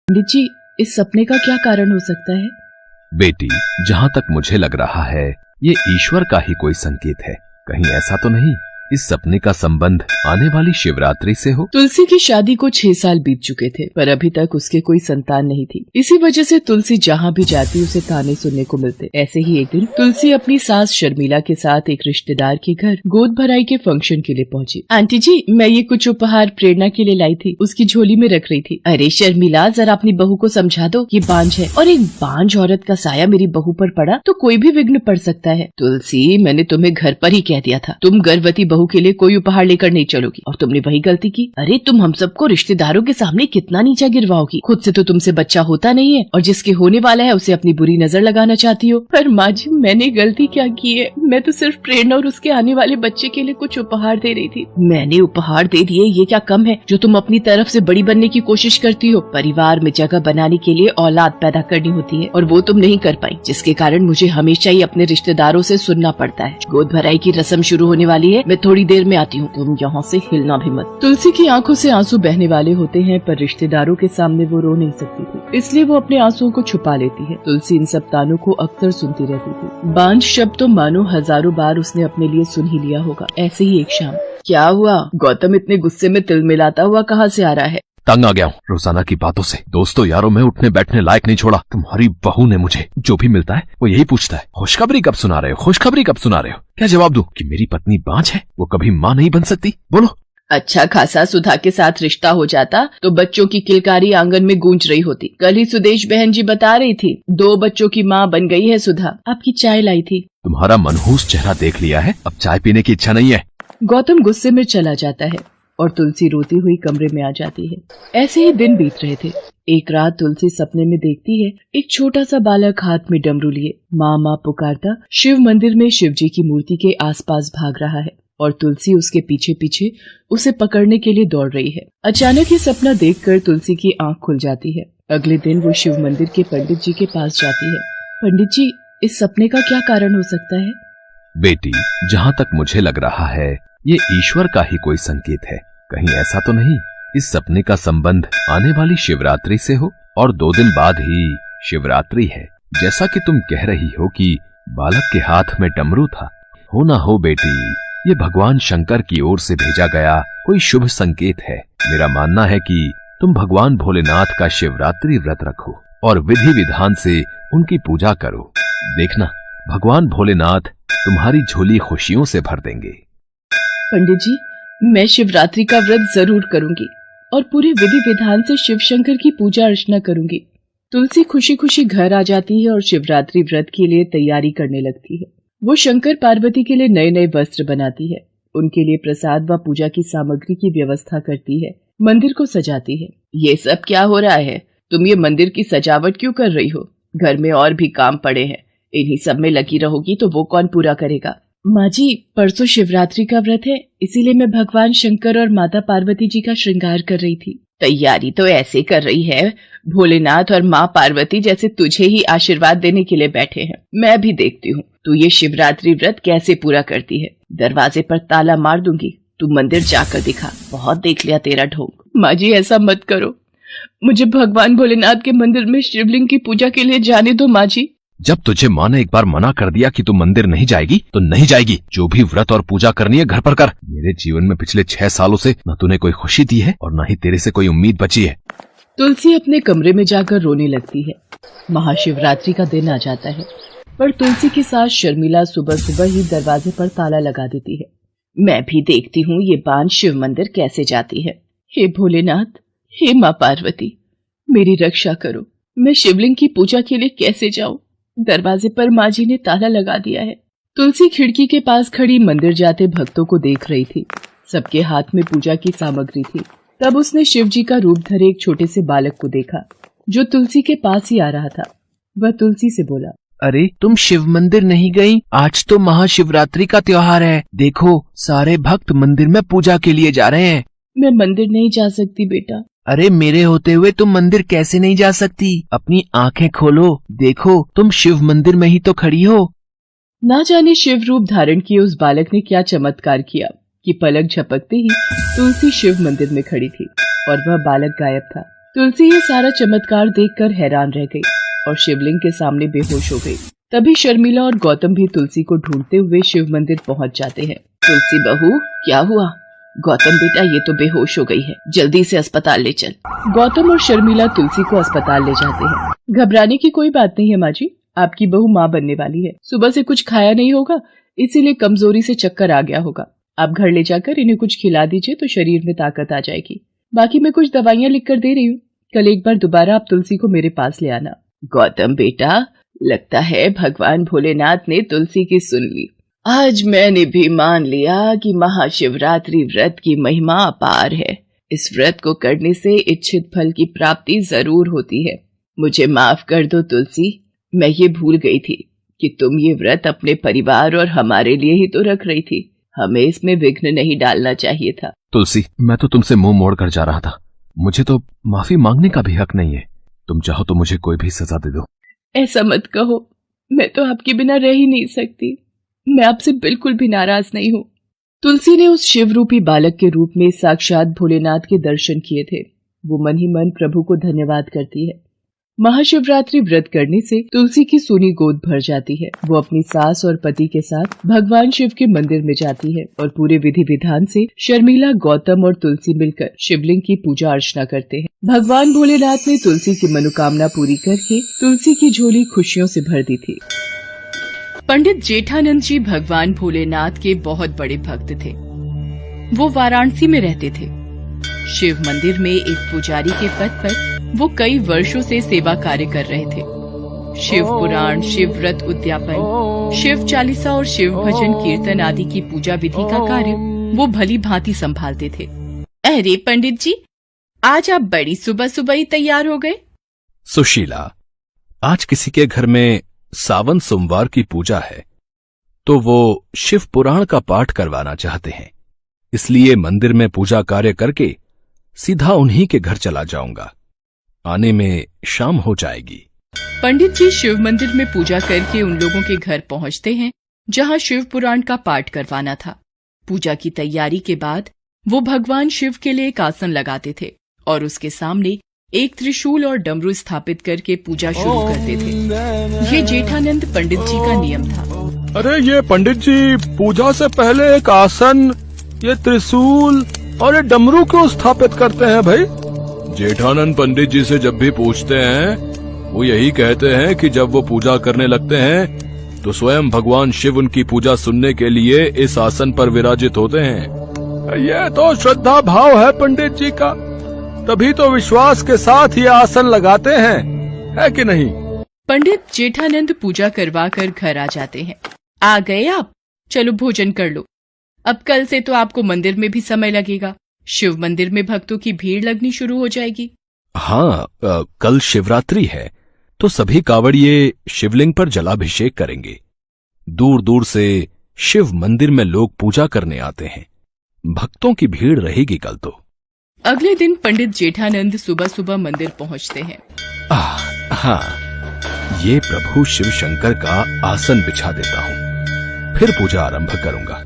पंडित जी, इस सपने का क्या कारण हो सकता है? बेटी, जहाँ तक मुझे लग रहा है ये ईश्वर का ही कोई संकेत है। कहीं ऐसा तो नहीं इस सपने का संबंध आने वाली शिवरात्रि से हो? तुलसी की शादी को 6 साल बीत चुके थे, पर अभी तक उसके कोई संतान नहीं थी। इसी वजह से तुलसी जहाँ भी जाती उसे ताने सुनने को मिलते। ऐसे ही एक दिन तुलसी अपनी सास शर्मिला के साथ एक रिश्तेदार के घर गोद भराई के फंक्शन के लिए पहुंची। आंटी जी, मैं ये कुछ उपहार प्रेरणा के लिए लाई थी, उसकी झोली में रख रही थी। अरे शर्मिला, जरा अपनी बहू को समझा दो, ये बांझ है और एक बांझ औरत का साया मेरी बहू पर पड़ा तो कोई भी विघ्न पड़ सकता है। तुलसी, मैंने तुम्हें घर पर ही कह दिया था तुम गर्भवती बहू के लिए कोई उपहार लेकर नहीं चलोगी, और तुमने वही गलती की। अरे तुम हम सबको रिश्तेदारों के सामने कितना नीचा गिरवाओगी। खुद से तो तुमसे बच्चा होता नहीं है और जिसके होने वाला है उसे अपनी बुरी नजर लगाना चाहती हो। पर माँ जी, मैंने गलती क्या की है? मैं तो सिर्फ प्रेरणा और उसके आने वाले बच्चे के लिए कुछ उपहार दे रही थी। मैंने उपहार दे दिए, ये क्या कम है जो तुम अपनी तरफ से बड़ी बनने की कोशिश करती हो? परिवार में जगह बनाने के लिए औलाद पैदा करनी होती है और वो तुम नहीं कर पाई, जिसके कारण मुझे हमेशा ही अपने रिश्तेदारों से सुनना पड़ता है। गोद भराई की रस्म शुरू होने वाली है, मैं थोड़ी देर में आती हूँ, तुम यहाँ से हिलना भी मत। तुलसी की आंखों से आंसू बहने वाले होते हैं, पर रिश्तेदारों के सामने वो रो नहीं सकती थी, इसलिए वो अपने आंसुओं को छुपा लेती है। तुलसी इन सब तानों को अक्सर सुनती रहती थी। बांझ शब्द तो मानो हजारों बार उसने अपने लिए सुन ही लिया होगा। ऐसे ही एक शाम। क्या हुआ गौतम, इतने गुस्से में तिल मिलाता हुआ कहाँ से आ रहा है? तंग आ गया हूँ रोजाना की बातों से। दोस्तों यारों में उठने बैठने लायक नहीं छोड़ा। तुम्हारी बहू ने मुझे जो भी मिलता है वो यही पूछता है, खुशखबरी कब सुना रहे हो, खुशखबरी कब सुना रहे हो? क्या जवाब दूं कि मेरी पत्नी बांझ है, वो कभी माँ नहीं बन सकती? बोलो। अच्छा खासा सुधा के साथ रिश्ता हो जाता तो बच्चों की किलकारी आंगन में गूंज रही होती। कल ही सुदेश बहन जी बता रही थी 2 बच्चों की माँ बन गई है सुधा। आपकी चाय लाई थी। तुम्हारा मनहूस चेहरा देख लिया है, अब चाय पीने की इच्छा नहीं है। गौतम गुस्से में चला जाता है और तुलसी रोती हुई कमरे में आ जाती है। ऐसे ही दिन बीत रहे थे। एक रात तुलसी सपने में देखती है एक छोटा सा बालक हाथ में डमरू लिए माँ माँ पुकारता शिव मंदिर में शिव जी की मूर्ति के आसपास भाग रहा है और तुलसी उसके पीछे पीछे उसे पकड़ने के लिए दौड़ रही है। अचानक ये सपना देखकर तुलसी की आंख खुल जाती है। अगले दिन वो शिव मंदिर के पंडित जी के पास जाती है। पंडित जी, इस सपने का क्या कारण हो सकता है? बेटी, जहाँ तक मुझे लग रहा है ये ईश्वर का ही कोई संकेत है। कहीं ऐसा तो नहीं इस सपने का संबंध आने वाली शिवरात्रि से हो? और 2 दिन बाद ही शिवरात्रि है। जैसा कि तुम कह रही हो कि बालक के हाथ में डमरू था, हो ना हो बेटी, ये भगवान शंकर की ओर से भेजा गया कोई शुभ संकेत है। मेरा मानना है कि तुम भगवान भोलेनाथ का शिवरात्रि व्रत रखो और विधि विधान से उनकी पूजा करो। देखना, भगवान भोलेनाथ तुम्हारी झोली खुशियों से भर देंगे। पंडित जी, मैं शिवरात्रि का व्रत जरूर करूंगी और पूरे विधि विधान से शिव शंकर की पूजा अर्चना करूंगी। तुलसी खुशी खुशी घर आ जाती है और शिवरात्रि व्रत के लिए तैयारी करने लगती है। वो शंकर पार्वती के लिए नए नए वस्त्र बनाती है, उनके लिए प्रसाद व पूजा की सामग्री की व्यवस्था करती है, मंदिर को सजाती है। ये सब क्या हो रहा है? तुम ये मंदिर की सजावट क्यों कर रही हो? घर में और भी काम पड़े हैं, इन्हीं सब में लगी रहोगी तो वो कौन पूरा करेगा? माँ जी, परसों शिवरात्रि का व्रत है, इसीलिए मैं भगवान शंकर और माता पार्वती जी का श्रृंगार कर रही थी। तैयारी तो ऐसे कर रही है भोलेनाथ और माँ पार्वती जैसे तुझे ही आशीर्वाद देने के लिए बैठे हैं। मैं भी देखती हूँ तू ये शिवरात्रि व्रत कैसे पूरा करती है। दरवाजे पर ताला मार दूंगी, तू मंदिर जाकर दिखा। बहुत देख लिया तेरा ढोंग। माँ जी, ऐसा मत करो, मुझे भगवान भोलेनाथ के मंदिर में शिवलिंग की पूजा के लिए जाने दो। माँ जी, जब तुझे माँ ने एक बार मना कर दिया कि तू मंदिर नहीं जाएगी तो नहीं जाएगी। जो भी व्रत और पूजा करनी है घर पर कर। मेरे जीवन में पिछले 6 सालों से न तूने कोई खुशी दी है और न ही तेरे से कोई उम्मीद बची है। तुलसी अपने कमरे में जाकर रोने लगती है। महाशिवरात्रि का दिन आ जाता है, पर तुलसी की सास शर्मिला सुबह सुबह ही दरवाजे पर ताला लगा देती है। मैं भी देखती हूँ ये बांझ शिव मंदिर कैसे जाती है। हे भोलेनाथ, हे माँ पार्वती, मेरी रक्षा करो। मैं शिवलिंग की पूजा के लिए कैसे जाऊं? दरवाजे पर माँ जी ने ताला लगा दिया है। तुलसी खिड़की के पास खड़ी मंदिर जाते भक्तों को देख रही थी। सबके हाथ में पूजा की सामग्री थी। तब उसने शिव जी का रूप धरे एक छोटे से बालक को देखा जो तुलसी के पास ही आ रहा था। वह तुलसी से बोला, अरे तुम शिव मंदिर नहीं गई? आज तो महाशिवरात्रि का त्योहार है। देखो, सारे भक्त मंदिर में पूजा के लिए जा रहे हैं। मैं मंदिर नहीं जा सकती बेटा। अरे मेरे होते हुए तुम मंदिर कैसे नहीं जा सकती? अपनी आंखें खोलो, देखो तुम शिव मंदिर में ही तो खड़ी हो। ना जाने शिव रूप धारण किए उस बालक ने क्या चमत्कार किया कि पलक झपकते ही तुलसी शिव मंदिर में खड़ी थी और वह बालक गायब था। तुलसी ये सारा चमत्कार देखकर हैरान रह गई और शिवलिंग के सामने बेहोश हो गई। तभी शर्मिला और गौतम भी तुलसी को ढूंढते हुए शिव मंदिर पहुंच जाते हैं। तुलसी बहू, क्या हुआ? गौतम बेटा, ये तो बेहोश हो गई है, जल्दी से अस्पताल ले चल। गौतम और शर्मिला तुलसी को अस्पताल ले जाते हैं। घबराने की कोई बात नहीं है माँ जी, आपकी बहू माँ बनने वाली है। सुबह से कुछ खाया नहीं होगा, इसीलिए कमजोरी से चक्कर आ गया होगा। आप घर ले जाकर इन्हें कुछ खिला दीजिए तो शरीर में ताकत आ जाएगी। बाकी मैं कुछ दवाइयाँ लिख कर दे रही हूँ, कल एक बार दोबारा आप तुलसी को मेरे पास ले आना। गौतम बेटा, लगता है भगवान भोलेनाथ ने तुलसी की सुन ली। आज मैंने भी मान लिया कि महाशिवरात्रि व्रत की महिमा अपार है। इस व्रत को करने से इच्छित फल की प्राप्ति जरूर होती है। मुझे माफ कर दो तुलसी, मैं ये भूल गई थी कि तुम ये व्रत अपने परिवार और हमारे लिए ही तो रख रही थी। हमें इसमें विघ्न नहीं डालना चाहिए था। तुलसी, मैं तो तुमसे मुंह मोड़ कर जा रहा था। मुझे तो माफी मांगने का भी हक नहीं है। तुम चाहो तो मुझे कोई भी सजा दे दो। ऐसा मत कहो, मैं तो आपके बिना रह ही नहीं सकती। मैं आपसे बिल्कुल भी नाराज नहीं हूँ। तुलसी ने उस शिव रूपी बालक के रूप में साक्षात भोलेनाथ के दर्शन किए थे। वो मन ही मन प्रभु को धन्यवाद करती है। महाशिवरात्रि व्रत करने से तुलसी की सूनी गोद भर जाती है। वो अपनी सास और पति के साथ भगवान शिव के मंदिर में जाती है और पूरे विधि विधान से शर्मिला, गौतम और तुलसी मिलकर शिवलिंग की पूजा अर्चना करते हैं। भगवान भोलेनाथ ने तुलसी की मनोकामना पूरी करके तुलसी की झोली खुशियों से भर दी थी। पंडित जेठानंद जी भगवान भोलेनाथ के बहुत बड़े भक्त थे। वो वाराणसी में रहते थे। शिव मंदिर में एक पुजारी के पद पर वो कई वर्षों से सेवा कार्य कर रहे थे। शिव पुराण, शिव व्रत उद्यापन, शिव चालीसा और शिव भजन कीर्तन आदि की पूजा विधि का कार्य वो भली भांति संभालते थे। अरे पंडित जी, आज आप बड़ी सुबह सुबह ही तैयार हो गए। सुशीला, आज किसी के घर में सावन सोमवार की पूजा है तो वो शिव पुराण का पाठ करवाना चाहते हैं, इसलिए मंदिर में पूजा कार्य करके सीधा उन्हीं के घर चला जाऊंगा। आने में शाम हो जाएगी। पंडित जी शिव मंदिर में पूजा करके उन लोगों के घर पहुंचते हैं जहां शिव पुराण का पाठ करवाना था। पूजा की तैयारी के बाद वो भगवान शिव के लिए एक आसन लगाते थे और उसके सामने एक त्रिशूल और डमरू स्थापित करके पूजा शुरू करते थे। ये जेठानंद पंडित जी का नियम था। अरे ये पंडित जी, पूजा से पहले एक आसन, ये त्रिशूल और ये डमरू क्यों स्थापित करते हैं भाई? जेठानंद पंडित जी से जब भी पूछते हैं वो यही कहते हैं कि जब वो पूजा करने लगते हैं तो स्वयं भगवान शिव उनकी पूजा सुनने के लिए इस आसन पर विराजित होते हैं। ये तो श्रद्धा भाव है पंडित जी का, तभी तो विश्वास के साथ ये आसन लगाते हैं, है कि नहीं? पंडित जेठानंद पूजा करवा कर घर आ जाते हैं। आ गए आप? चलो भोजन कर लो। अब कल से तो आपको मंदिर में भी समय लगेगा। शिव मंदिर में भक्तों की भीड़ लगनी शुरू हो जाएगी। हाँ, कल शिवरात्रि है तो सभी कावड़िये शिवलिंग पर जलाभिषेक करेंगे। दूर दूर से शिव मंदिर में लोग पूजा करने आते हैं। भक्तों की भीड़ रहेगी कल तो। अगले दिन पंडित जेठानंद सुबह सुबह मंदिर पहुंचते हैं। हाँ, ये प्रभु शिव शंकर का आसन बिछा देता हूँ, फिर पूजा आरंभ करूंगा।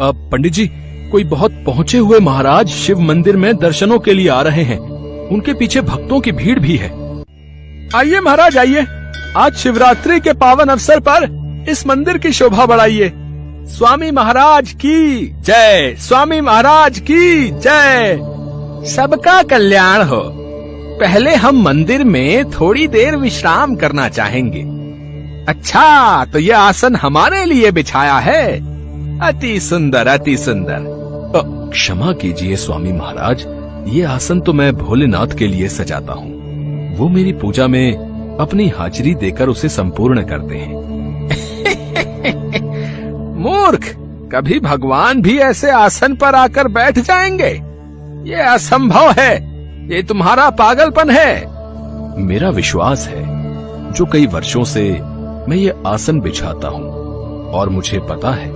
पंडित जी, कोई बहुत पहुंचे हुए महाराज शिव मंदिर में दर्शनों के लिए आ रहे हैं। उनके पीछे भक्तों की भीड़ भी है। आइए महाराज, आइए। आज शिवरात्रि के पावन अवसर पर इस मंदिर की शोभा बढ़ाइए। स्वामी महाराज की जय, स्वामी महाराज की जय। सबका कल्याण हो। पहले हम मंदिर में थोड़ी देर विश्राम करना चाहेंगे। अच्छा, तो यह आसन हमारे लिए बिछाया है। अति सुंदर, अति सुंदर। क्षमा कीजिए स्वामी महाराज, ये आसन तो मैं भोलेनाथ के लिए सजाता हूँ। वो मेरी पूजा में अपनी हाजिरी देकर उसे संपूर्ण करते हैं। मूर्ख, कभी भगवान भी ऐसे आसन पर आकर बैठ जाएंगे? ये असंभव है। ये तुम्हारा पागलपन है। मेरा विश्वास है, जो कई वर्षों से मैं ये आसन बिछाता हूँ और मुझे पता है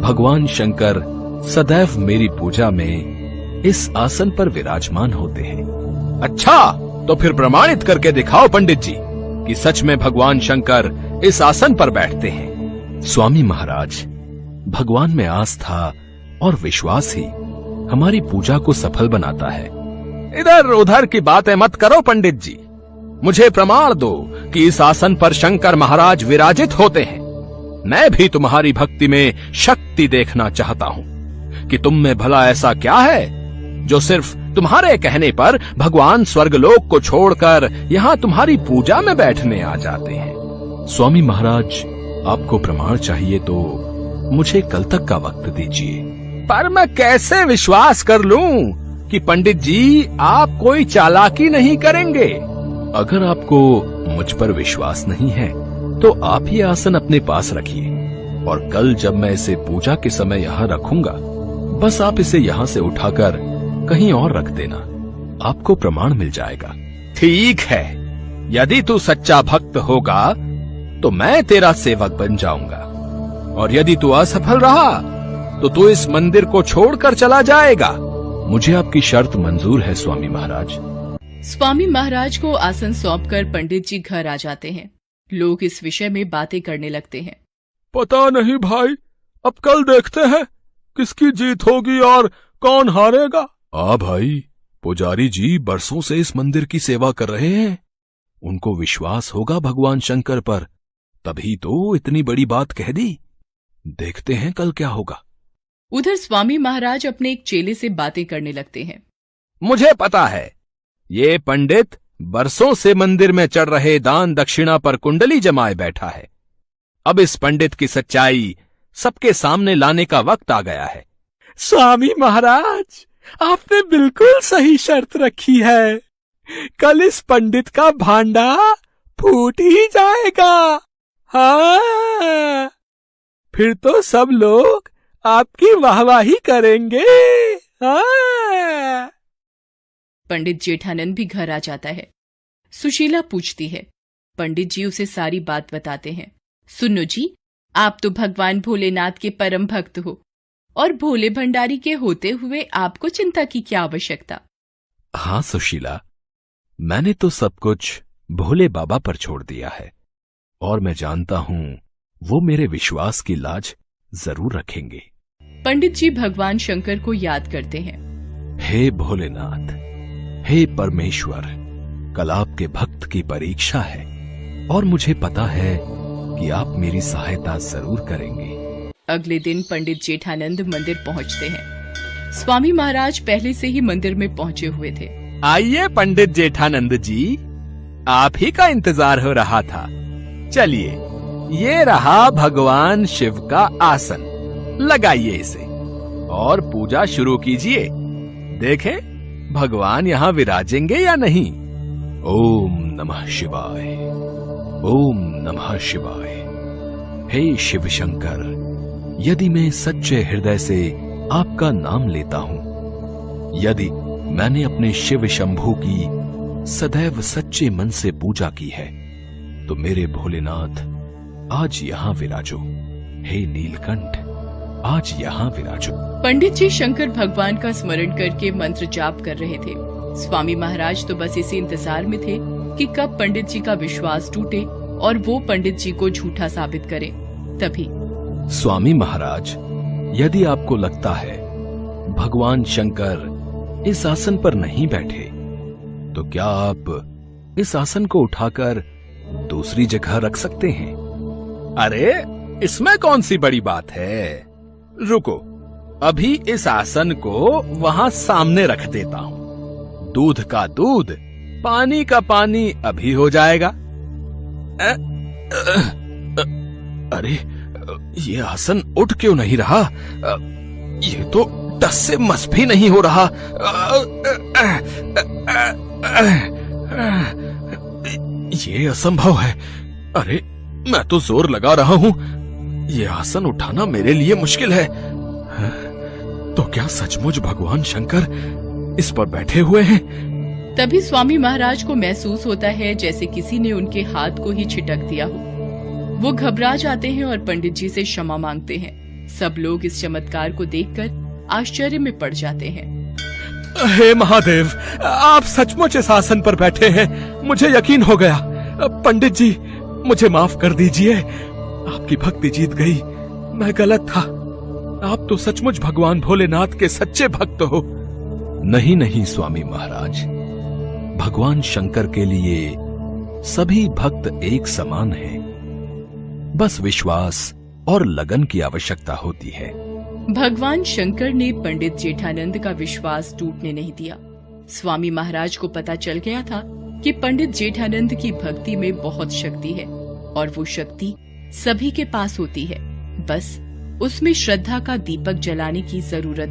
भगवान शंकर सदैव मेरी पूजा में इस आसन पर विराजमान होते हैं। अच्छा, तो फिर प्रमाणित करके दिखाओ पंडित जी कि सच में भगवान शंकर इस आसन पर बैठते हैं। स्वामी महाराज, भगवान में आस्था और विश्वास ही हमारी पूजा को सफल बनाता है। इधर उधर की बातें मत करो पंडित जी। मुझे प्रमाण दो कि इस आसन पर शंकर महाराज विराजित होते हैं। मैं भी तुम्हारी भक्ति में शक्ति देखना चाहता हूँ कि तुम में भला ऐसा क्या है जो सिर्फ तुम्हारे कहने पर भगवान स्वर्गलोक को छोड़कर यहाँ तुम्हारी पूजा में बैठने आ जाते हैं। स्वामी महाराज, आपको प्रमाण चाहिए तो मुझे कल तक का वक्त दीजिए। पर मैं कैसे विश्वास कर लूं कि पंडित जी आप कोई चालाकी नहीं करेंगे? अगर आपको मुझ पर विश्वास नहीं है तो आप ये आसन अपने पास रखिए और कल जब मैं इसे पूजा के समय यहाँ रखूंगा, बस आप इसे यहाँ से उठाकर कहीं और रख देना, आपको प्रमाण मिल जाएगा। ठीक है, यदि तू सच्चा भक्त होगा तो मैं तेरा सेवक बन जाऊंगा, और यदि तू असफल रहा तो तू इस मंदिर को छोड़कर चला जाएगा। मुझे आपकी शर्त मंजूर है स्वामी महाराज। स्वामी महाराज को आसन सौंपकर पंडित जी घर आ जाते हैं। लोग इस विषय में बातें करने लगते हैं। पता नहीं भाई, अब कल देखते हैं किसकी जीत होगी और कौन हारेगा। भाई, पुजारी जी बरसों से इस मंदिर की सेवा कर रहे हैं, उनको विश्वास होगा भगवान शंकर पर, तभी तो इतनी बड़ी बात कह दी। देखते हैं कल क्या होगा। उधर स्वामी महाराज अपने एक चेले से बातें करने लगते हैं। मुझे पता है, ये पंडित बरसों से मंदिर में चढ़ रहे दान दक्षिणा पर कुंडली जमाए बैठा है। अब इस पंडित की सच्चाई सबके सामने लाने का वक्त आ गया है। स्वामी महाराज, आपने बिल्कुल सही शर्त रखी है। कल इस पंडित का भांडा फूट ही जाएगा। हाँ, फिर तो सब लोग आपकी वाहवाही करेंगे। हाँ। पंडित जेठानंद भी घर आ जाता है। सुशीला पूछती है। पंडित जी उसे सारी बात बताते हैं। सुनो जी, आप तो भगवान भोलेनाथ के परम भक्त हो और भोले भंडारी के होते हुए आपको चिंता की क्या आवश्यकता। हाँ सुशीला, मैंने तो सब कुछ भोले बाबा पर छोड़ दिया है और मैं जानता हूँ वो मेरे विश्वास की लाज जरूर रखेंगे। पंडित जी भगवान शंकर को याद करते हैं। हे भोलेनाथ, हे परमेश्वर, कल आपके भक्त की परीक्षा है और मुझे पता है कि आप मेरी सहायता जरूर करेंगे। अगले दिन पंडित जेठानंद मंदिर पहुंचते हैं। स्वामी महाराज पहले से ही मंदिर में पहुंचे हुए थे। आइए पंडित जेठानंद जी, आप ही का इंतजार हो रहा था। चलिए, ये रहा भगवान शिव का आसन, लगाइए इसे और पूजा शुरू कीजिए। देखें भगवान यहाँ विराजेंगे या नहीं। ओम नमः शिवाय, ओम नमः शिवाय। हे शिव शंकर, यदि मैं सच्चे हृदय से आपका नाम लेता हूँ, यदि मैंने अपने शिव शंभू की सदैव सच्चे मन से पूजा की है, तो मेरे भोलेनाथ आज यहाँ विराजो। हे नीलकंठ, आज यहाँ विराजो। पंडित जी शंकर भगवान का स्मरण करके मंत्र जाप कर रहे थे। स्वामी महाराज तो बस इसी इंतजार में थे कि कब पंडित जी का विश्वास टूटे और वो पंडित जी को झूठा साबित करें। तभी स्वामी महाराज, यदि आपको लगता है भगवान शंकर इस आसन पर नहीं बैठे, तो क्या आप इस आसन को उठाकर दूसरी जगह रख सकते हैं। अरे, इसमें कौन सी बड़ी बात है। रुको, अभी इस आसन को वहां सामने रख देता हूँ। दूध का दूध, पानी का पानी अभी हो जाएगा। अरे, ये आसन उठ क्यों नहीं रहा। ये तो टस से मस भी नहीं हो रहा। ये असंभव है। अरे, मैं तो जोर लगा रहा हूँ, ये आसन उठाना मेरे लिए मुश्किल है। तो क्या सचमुच भगवान शंकर इस पर बैठे हुए हैं। तभी स्वामी महाराज को महसूस होता है जैसे किसी ने उनके हाथ को ही छिटक दिया हो। वो घबरा जाते हैं और पंडित जी से क्षमा मांगते हैं। सब लोग इस चमत्कार को देखकर आश्चर्य में पड़ जाते हैं। हे महादेव, आप सचमुच इस आसन पर बैठे हैं, मुझे यकीन हो गया। पंडित जी, मुझे माफ कर दीजिए, आपकी भक्ति जीत गई, मैं गलत था। आप तो सचमुच भगवान भोलेनाथ के सच्चे भक्त हो। नहीं नहीं स्वामी महाराज, भगवान शंकर के लिए सभी भक्त एक समान हैं। बस विश्वास और लगन की आवश्यकता होती है। भगवान शंकर ने पंडित जेठानंद का विश्वास टूटने नहीं दिया। स्वामी महाराज को पता चल गया था कि पंडित जेठानंद की भक्ति में बहुत शक्ति है और वो शक्ति सभी के पास होती है, बस उसमें श्रद्धा का दीपक जलाने की जरूरत